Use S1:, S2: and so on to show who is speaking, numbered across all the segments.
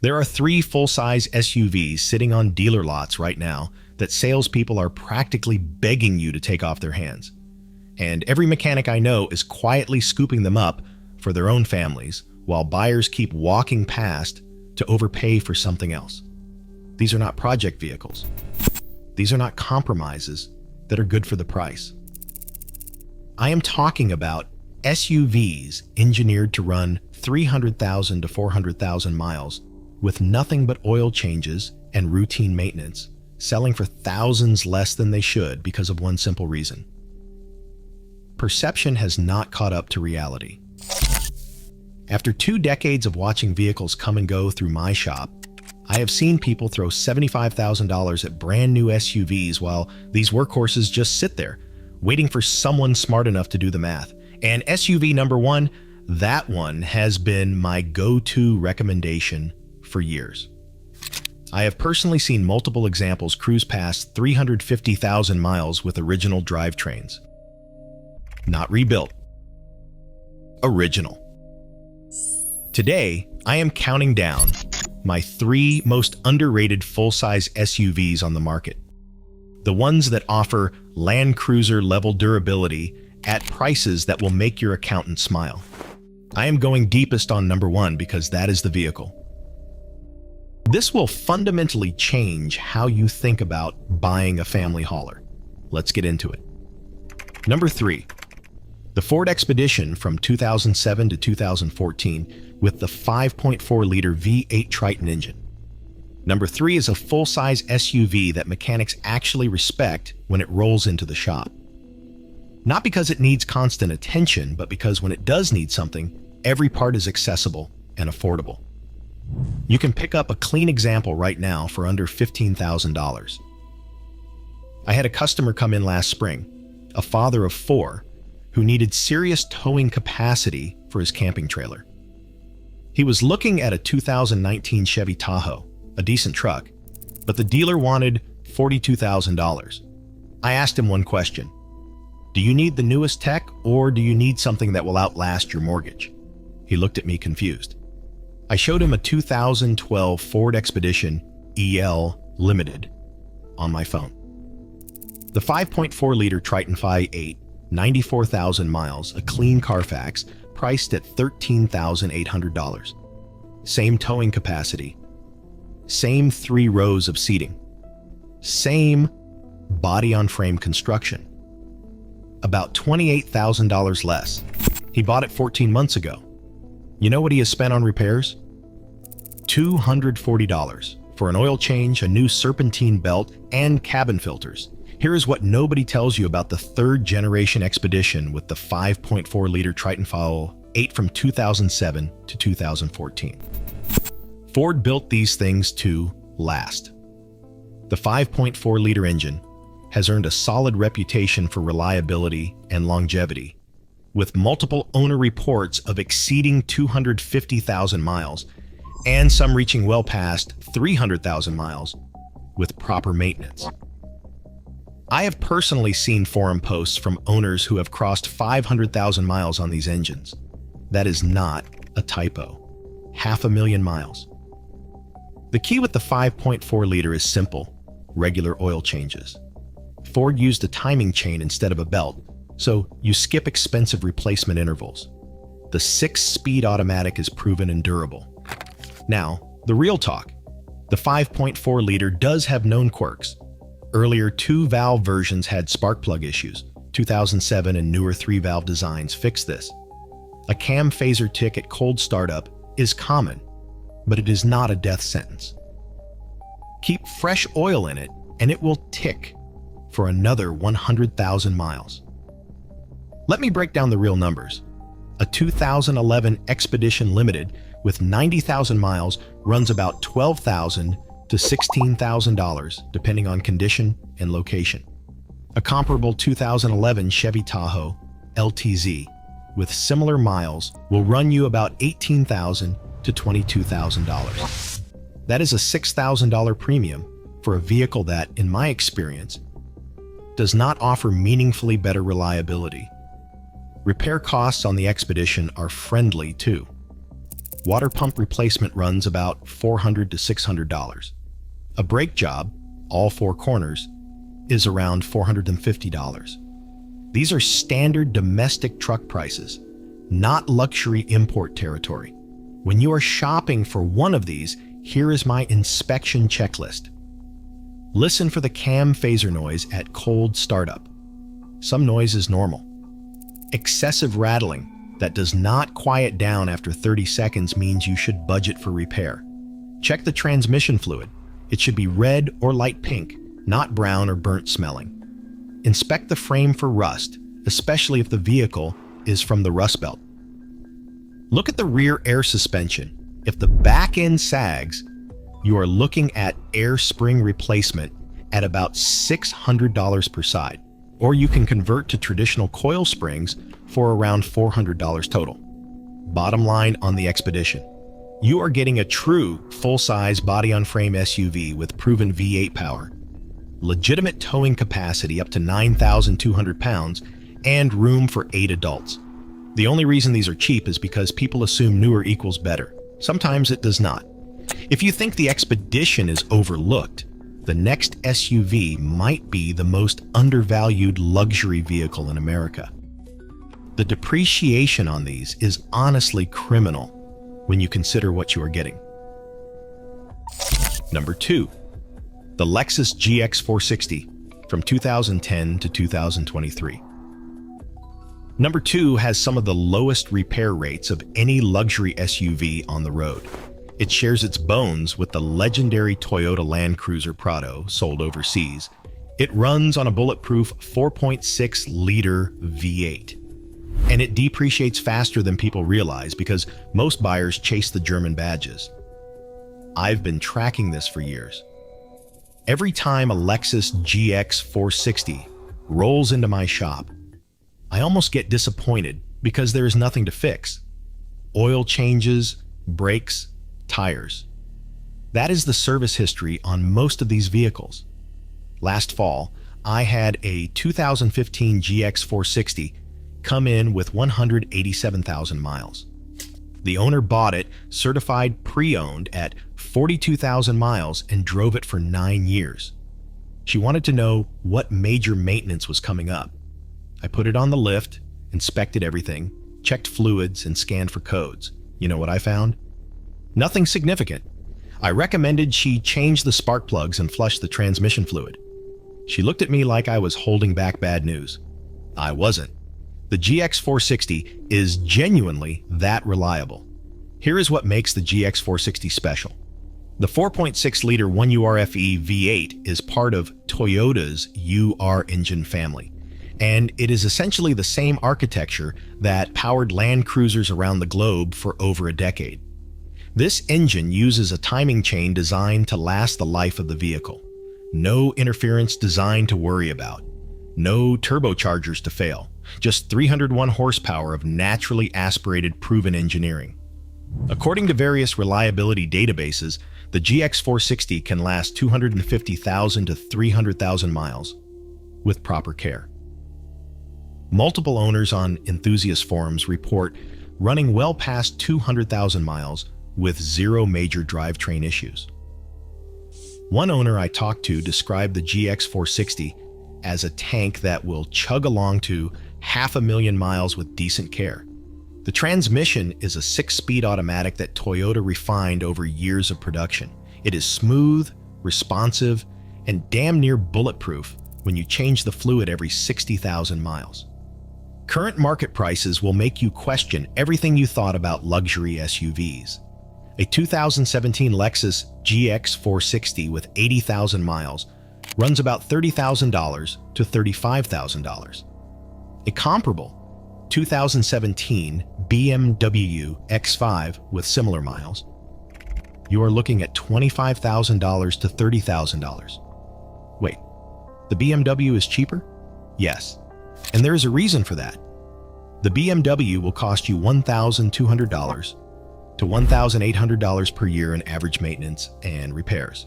S1: There are 3 full-size SUVs sitting on dealer lots right now that salespeople are practically begging you to take off their hands. And every mechanic I know is quietly scooping them up for their own families, while buyers keep walking past to overpay for something else. These are not project vehicles. These are not compromises that are good for the price. I am talking about SUVs engineered to run 300,000 to 400,000 miles with nothing but oil changes and routine maintenance, selling for thousands less than they should because of one simple reason. Perception has not caught up to reality. After 2 decades of watching vehicles come and go through my shop, I have seen people throw $75,000 at brand new SUVs while these workhorses just sit there, waiting for someone smart enough to do the math. And SUV number 1, that one has been my go-to recommendation for years. I have personally seen multiple examples cruise past 350,000 miles with original drivetrains. Not rebuilt. Original. Today, I am counting down my 3 most underrated full-size SUVs on the market. The ones that offer Land Cruiser-level durability at prices that will make your accountant smile. I am going deepest on number 1 because that is the vehicle. This will fundamentally change how you think about buying a family hauler. Let's get into it. Number 3, the Ford Expedition from 2007 to 2014 with the 5.4-liter V8 Triton engine. Number 3 is a full-size SUV that mechanics actually respect when it rolls into the shop. Not because it needs constant attention, but because when it does need something, every part is accessible and affordable. You can pick up a clean example right now for under $15,000. I had a customer come in last spring, a father of 4, who needed serious towing capacity for his camping trailer. He was looking at a 2019 Chevy Tahoe, a decent truck, but the dealer wanted $42,000. I asked him one question: do you need the newest tech, or do you need something that will outlast your mortgage? He looked at me confused. I showed him a 2012 Ford Expedition EL Limited on my phone. The 5.4-liter Triton V8, 94,000 miles, a clean Carfax, priced at $13,800. Same towing capacity, same 3 rows of seating, same body-on-frame construction. About $28,000 less. He bought it 14 months ago. You know what he has spent on repairs? $240 for an oil change, a new serpentine belt, and cabin filters. Here is what nobody tells you about the 3rd-generation Expedition with the 5.4-liter Triton V8 from 2007 to 2014. Ford built these things to last. The 5.4-liter engine has earned a solid reputation for reliability and longevity, with multiple owner reports of exceeding 250,000 miles and some reaching well past 300,000 miles with proper maintenance. I have personally seen forum posts from owners who have crossed 500,000 miles on these engines. That is not a typo. 500,000 miles. The key with the 5.4-liter is simple: regular oil changes. Ford used a timing chain instead of a belt, so you skip expensive replacement intervals. The 6-speed automatic is proven and durable. Now, the real talk. The 5.4-liter does have known quirks. Earlier 2-valve versions had spark plug issues. 2007 and newer 3-valve designs fixed this. A cam phaser tick at cold startup is common, but it is not a death sentence. Keep fresh oil in it, and it will tick for another 100,000 miles. Let me break down the real numbers. A 2011 Expedition Limited with 90,000 miles runs about $12,000 to $16,000 depending on condition and location. A comparable 2011 Chevy Tahoe LTZ with similar miles will run you about $18,000 to $22,000. That is a $6,000 premium for a vehicle that, in my experience, does not offer meaningfully better reliability. Repair costs on the Expedition are friendly too. Water pump replacement runs about $400 to $600. A brake job, all four corners, is around $450. These are standard domestic truck prices, not luxury import territory. When you are shopping for one of these, here is my inspection checklist. Listen for the cam phaser noise at cold startup. Some noise is normal. Excessive rattling that does not quiet down after 30 seconds means you should budget for repair. Check the transmission fluid. It should be red or light pink, not brown or burnt smelling. Inspect the frame for rust, especially if the vehicle is from the Rust Belt. Look at the rear air suspension. If the back end sags, you are looking at air spring replacement at about $600 per side, or you can convert to traditional coil springs for around $400 total. Bottom line on the Expedition: you are getting a true full-size body-on-frame SUV with proven V8 power, legitimate towing capacity up to 9,200 pounds, and room for 8 adults. The only reason these are cheap is because people assume newer equals better. Sometimes it does not. If you think the Expedition is overlooked, the next SUV might be the most undervalued luxury vehicle in America. The depreciation on these is honestly criminal when you consider what you are getting. Number 2. The Lexus GX 460 from 2010 to 2023. Number 2 has some of the lowest repair rates of any luxury SUV on the road. It shares its bones with the legendary Toyota Land Cruiser Prado sold overseas. It runs on a bulletproof 4.6-liter V8. And it depreciates faster than people realize because most buyers chase the German badges. I've been tracking this for years. Every time a Lexus GX 460 rolls into my shop, I almost get disappointed because there is nothing to fix. Oil changes, brakes, tires. That is the service history on most of these vehicles. Last fall, I had a 2015 GX 460 come in with 187,000 miles. The owner bought it certified pre-owned at 42,000 miles and drove it for 9 years. She wanted to know what major maintenance was coming up. I put it on the lift, inspected everything, checked fluids, and scanned for codes. You know what I found? Nothing significant. I recommended she change the spark plugs and flush the transmission fluid. She looked at me like I was holding back bad news. I wasn't. The GX 460 is genuinely that reliable. Here is what makes the GX 460 special. The 4.6-liter 1URFE V8 is part of Toyota's UR engine family, and it is essentially the same architecture that powered Land Cruisers around the globe for over a decade. This engine uses a timing chain designed to last the life of the vehicle. No interference designed to worry about. No turbochargers to fail. Just 301 horsepower of naturally aspirated proven engineering. According to various reliability databases, the GX 460 can last 250,000 to 300,000 miles with proper care. Multiple owners on enthusiast forums report running well past 200,000 miles with zero major drivetrain issues. One owner I talked to described the GX 460 as a tank that will chug along to 500,000 miles with decent care. The transmission is a 6-speed automatic that Toyota refined over years of production. It is smooth, responsive, and damn near bulletproof when you change the fluid every 60,000 miles. Current market prices will make you question everything you thought about luxury SUVs. A 2017 Lexus GX 460 with 80,000 miles runs about $30,000 to $35,000. A comparable 2017 BMW X5 with similar miles, you are looking at $25,000 to $30,000. Wait, the BMW is cheaper? Yes, and there is a reason for that. The BMW will cost you $1,200 to $1,800 per year in average maintenance and repairs.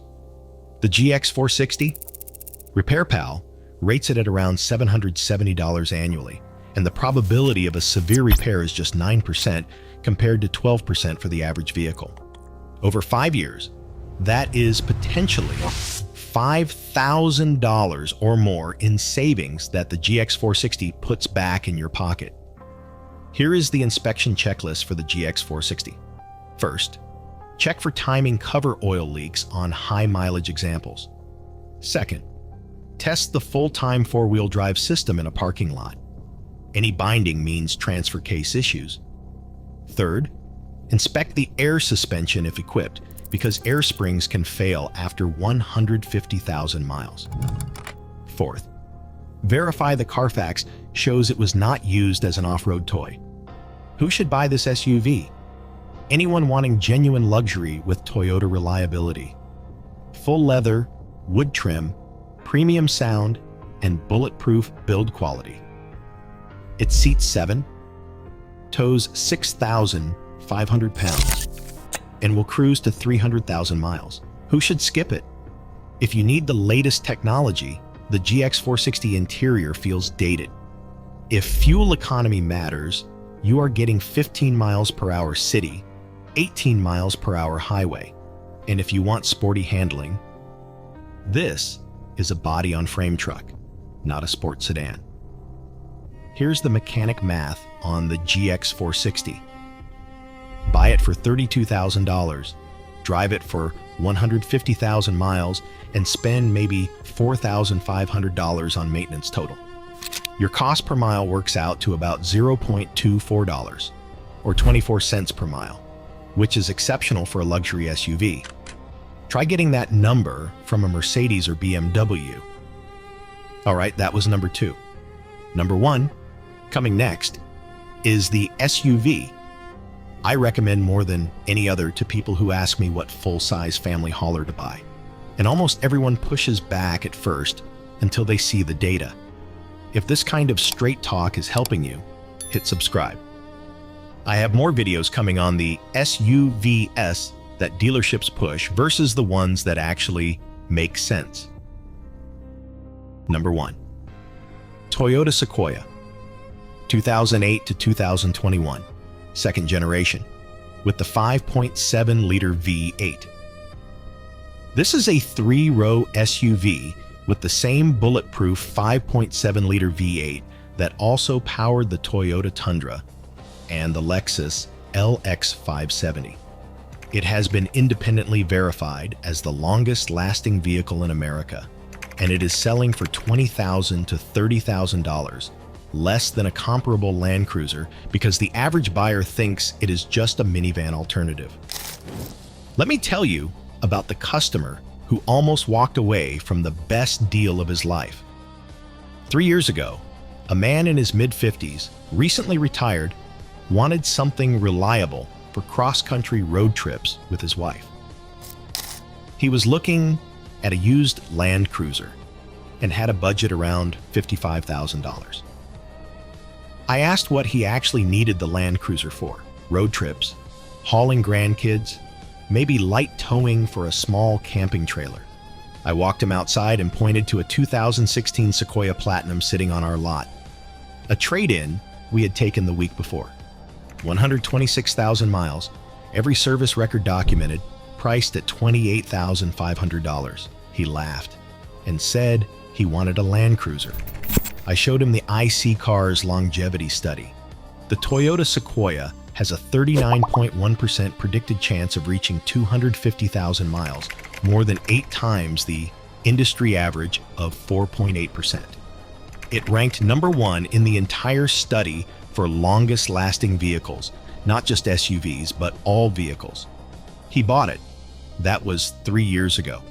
S1: The GX 460? RepairPal rates it at around $770 annually, and the probability of a severe repair is just 9% compared to 12% for the average vehicle. Over 5 years, that is potentially $5,000 or more in savings that the GX460 puts back in your pocket. Here is the inspection checklist for the GX460. First, check for timing cover oil leaks on high mileage examples. Second, test the full-time four-wheel drive system in a parking lot. Any binding means transfer case issues. Third, inspect the air suspension if equipped, because air springs can fail after 150,000 miles. Fourth, verify the Carfax shows it was not used as an off-road toy. Who should buy this SUV? Anyone wanting genuine luxury with Toyota reliability. Full leather, wood trim, premium sound, and bulletproof build quality. It seats 7, tows 6,500 pounds, and will cruise to 300,000 miles. Who should skip it? If you need the latest technology, the GX460 interior feels dated. If fuel economy matters, you are getting 15 miles per hour city, 18 miles per hour highway. And if you want sporty handling, this is a body-on-frame truck, not a sports sedan. Here's the mechanic math on the GX460. Buy it for $32,000, drive it for 150,000 miles, and spend maybe $4,500 on maintenance total. Your cost per mile works out to about $0.24, or 24 cents per mile, which is exceptional for a luxury SUV. Try getting that number from a Mercedes or BMW. All right, that was number 2. Number 1, coming next, is the SUV I recommend more than any other to people who ask me what full-size family hauler to buy. And almost everyone pushes back at first until they see the data. If this kind of straight talk is helping you, hit subscribe. I have more videos coming on the SUVs that dealerships push versus the ones that actually make sense. Number 1. Toyota Sequoia, 2008 to 2021, second generation, with the 5.7-liter V8. This is a 3-row SUV with the same bulletproof 5.7-liter V8 that also powered the Toyota Tundra and the Lexus LX570. It has been independently verified as the longest-lasting vehicle in America, and it is selling for $20,000 to $30,000, less than a comparable Land Cruiser because the average buyer thinks it is just a minivan alternative. Let me tell you about the customer who almost walked away from the best deal of his life. 3 years ago, a man in his mid-50s, recently retired, wanted something reliable for cross-country road trips with his wife. He was looking at a used Land Cruiser and had a budget around $55,000. I asked what he actually needed the Land Cruiser for: road trips, hauling grandkids, maybe light towing for a small camping trailer. I walked him outside and pointed to a 2016 Sequoia Platinum sitting on our lot, a trade-in we had taken the week before. 126,000 miles, every service record documented, priced at $28,500. He laughed and said he wanted a Land Cruiser. I showed him the IC Cars longevity study. The Toyota Sequoia has a 39.1% predicted chance of reaching 250,000 miles, more than 8 times the industry average of 4.8%. It ranked number 1 in the entire study for longest-lasting vehicles, not just SUVs, but all vehicles. He bought it. That was 3 years ago.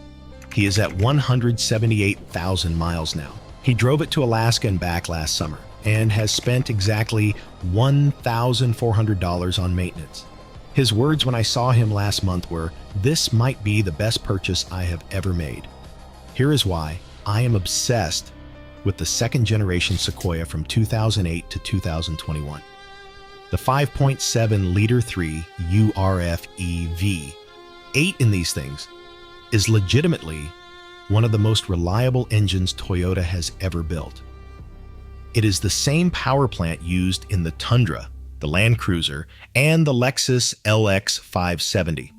S1: He is at 178,000 miles now. He drove it to Alaska and back last summer and has spent exactly $1,400 on maintenance. His words when I saw him last month were, "This might be the best purchase I have ever made." Here is why I am obsessed with the second-generation Sequoia from 2008 to 2021. The 5.7-liter 3 URF EV, 8 in these things, is legitimately one of the most reliable engines Toyota has ever built. It is the same power plant used in the Tundra, the Land Cruiser, and the Lexus LX 570.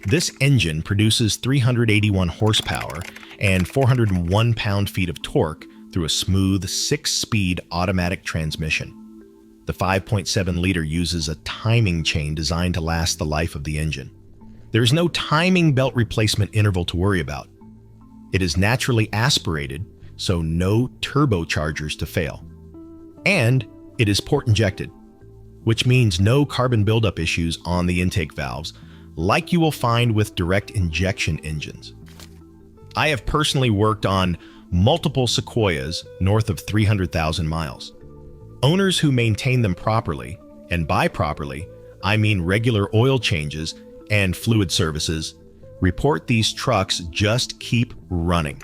S1: This engine produces 381 horsepower and 401 pound-feet of torque through a smooth 6-speed automatic transmission. The 5.7-liter uses a timing chain designed to last the life of the engine. There is no timing belt replacement interval to worry about. It is naturally aspirated, so no turbochargers to fail. And it is port injected, which means no carbon buildup issues on the intake valves, like you will find with direct injection engines. I have personally worked on multiple Sequoias north of 300,000 miles. Owners who maintain them properly, and by properly, I mean regular oil changes and fluid services, report these trucks just keep running.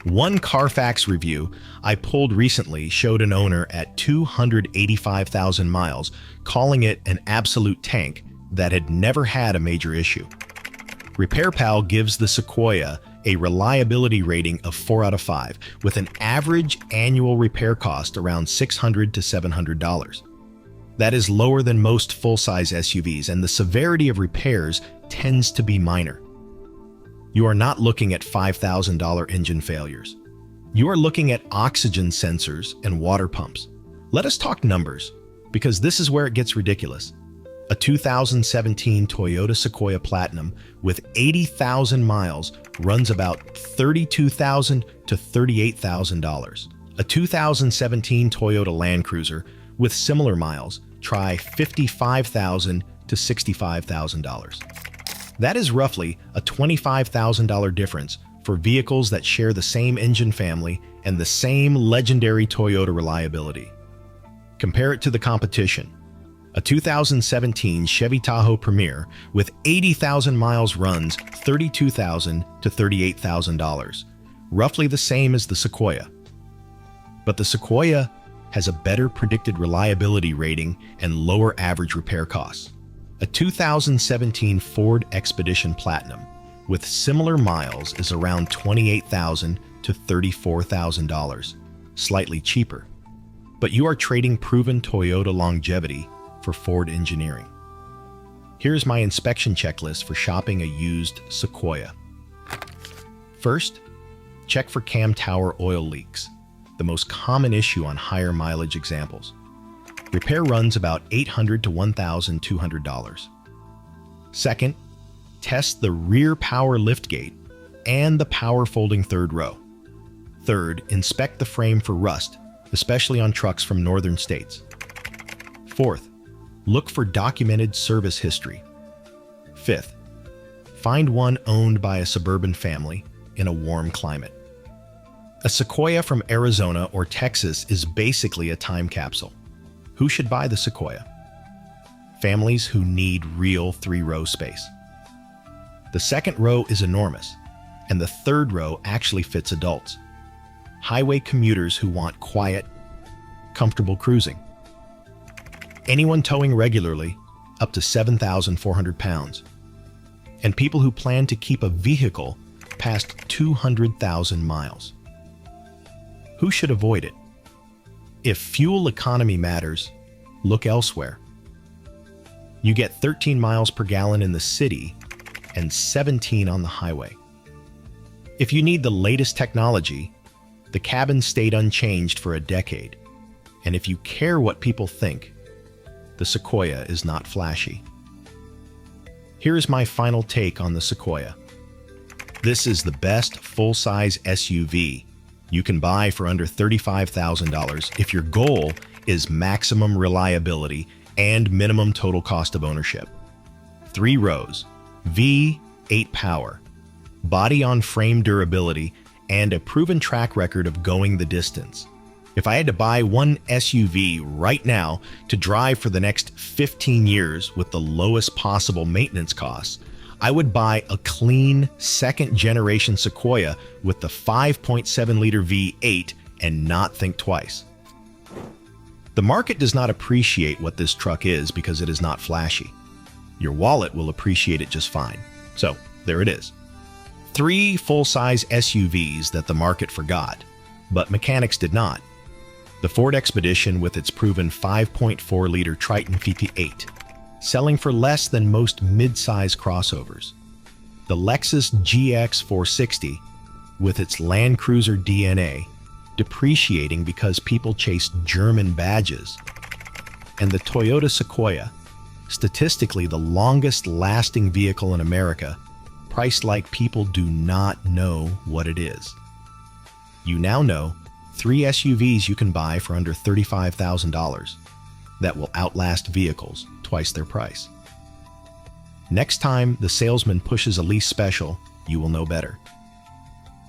S1: One Carfax review I pulled recently showed an owner at 285,000 miles calling it an absolute tank that had never had a major issue. RepairPal gives the Sequoia a reliability rating of 4 out of 5, with an average annual repair cost around $600 to $700. That is lower than most full-size SUVs, and the severity of repairs tends to be minor. You are not looking at $5,000 engine failures. You are looking at oxygen sensors and water pumps. Let us talk numbers, because this is where it gets ridiculous. A 2017 Toyota Sequoia Platinum with 80,000 miles runs about $32,000 to $38,000. A 2017 Toyota Land Cruiser with similar miles try $55,000 to $65,000. That is roughly a $25,000 difference for vehicles that share the same engine family and the same legendary Toyota reliability. Compare it to the competition. A 2017 Chevy Tahoe Premier with 80,000 miles runs $32,000 to $38,000, roughly the same as the Sequoia. But the Sequoia has a better predicted reliability rating and lower average repair costs. A 2017 Ford Expedition Platinum with similar miles is around $28,000 to $34,000, slightly cheaper. But you are trading proven Toyota longevity for Ford engineering. Here's my inspection checklist for shopping a used Sequoia. First, check for cam tower oil leaks, the most common issue on higher mileage examples. Repair runs about $800 to $1,200. Second, test the rear power liftgate and the power folding third row. Third, inspect the frame for rust, especially on trucks from northern states. Fourth, look for documented service history. Fifth, find one owned by a suburban family in a warm climate. A Sequoia from Arizona or Texas is basically a time capsule. Who should buy the Sequoia? Families who need real 3-row space. The second row is enormous, and the third row actually fits adults. Highway commuters who want quiet, comfortable cruising. Anyone towing regularly, up to 7,400 pounds. And people who plan to keep a vehicle past 200,000 miles. Who should avoid it? If fuel economy matters, look elsewhere. You get 13 miles per gallon in the city and 17 on the highway. If you need the latest technology, the cabin stayed unchanged for a decade. And if you care what people think, the Sequoia is not flashy. Here is my final take on the Sequoia. This is the best full-size SUV you can buy for under $35,000 if your goal is maximum reliability and minimum total cost of ownership. 3 rows, V8 power, body-on-frame durability, and a proven track record of going the distance. If I had to buy one SUV right now to drive for the next 15 years with the lowest possible maintenance costs, I would buy a clean second-generation Sequoia with the 5.7-liter V8 and not think twice. The market does not appreciate what this truck is because it is not flashy. Your wallet will appreciate it just fine. So, there it is. 3 full-size SUVs that the market forgot, but mechanics did not. The Ford Expedition with its proven 5.4-liter Triton VP8, selling for less than most mid-size crossovers. The Lexus GX 460 with its Land Cruiser DNA, depreciating because people chase German badges. And the Toyota Sequoia, statistically the longest-lasting vehicle in America, priced like people do not know what it is. You now know 3 SUVs you can buy for under $35,000 that will outlast vehicles twice their price. Next time the salesman pushes a lease special, you will know better.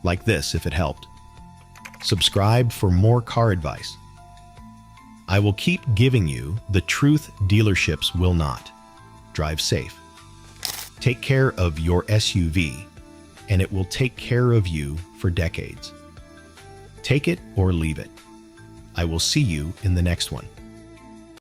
S1: Like this if it helped. Subscribe for more car advice. I will keep giving you the truth dealerships will not. Drive safe. Take care of your SUV, and it will take care of you for decades. Take it or leave it. I will see you in the next one.